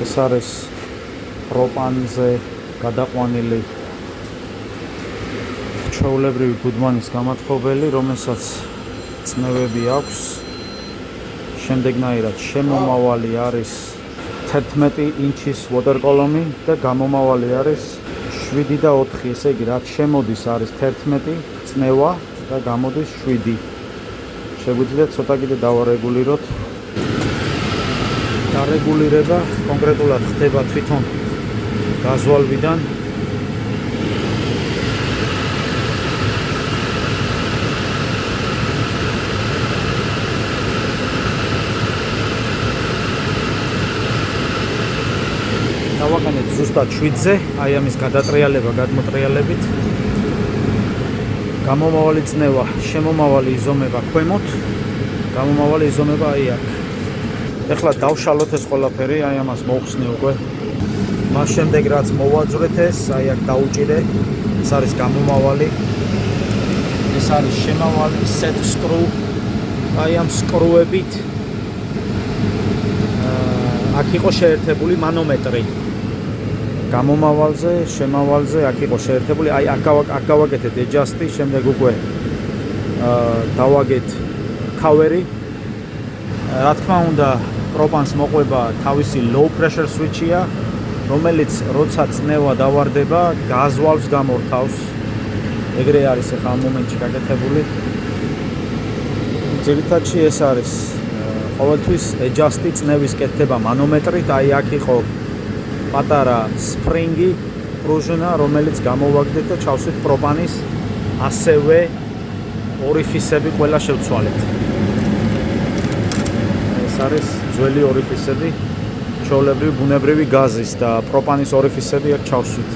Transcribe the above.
ეს არის პროპანზე გადაყვანილი ჩვეულებრივი გუდმანის გამოთხოველი, რომელსაც წნევები აქვს. შემდეგნაირად შემომავალი არის 11 ინჩის watercolor და გამომავალი არის 7 და 4, ესე იგი რაც შემოდის არის 11 წნევა და გამოდის 7. შეგვიძლია ცოტა კიდე დავარეგულიროთ. დარეგულირება კონკრეტულად ხდება თვითონ გაზვალვიდან. დავაყენეთ ზუსტად 7-ზე, აი ამის გადატრიალება გადმოტრიალებით. გამომავალი წნევა, შემომავალი იზომება ქვემოთ, გამომავალი იზომება აი აქ. ეხლა დავშალოთ ეს ყველაფერი, აი ამას მოვხსნი უკვე. მას შემდეგ რაც მოვაძვრეთ ეს, აი აქ დაუჭირე, ეს არის გამომავალი. ეს არის შემავალი set screw. აი ამ სკრუებით აქ იყო შეერთებული მანომეტრი. გამომავალზე, შემავალზე აქ იყო შეერთებული, აი აქ გავაკეთეთ adjust-ი, შემდეგ უკვე დავაგეთ cover-ი. რა თქმა უნდა, პროპანს მოყვება თავისი low pressure switch-ია, რომელიც როცა წნევა დავარდება, გაზვალს გამორთავს. ეგრე არის ახლა ამ მომენტში გაკეთებული. ძირითადში ეს არის ყოველთვის adjust-ი წნევის კეთდება მანომეტრით, აი აქ იყო პატარა სპრინგი, პრუჟნა, რომელიც გამოვაგდეთ და ჩავსვით პროპანის ასევე ორიფისები ყველა შევცვალეთ. ეს არის ძველი ორიფისები, ჩვეულებრივი ბუნებრივი გაზის და პროპანის ორიფისები აქ ჩავსვით.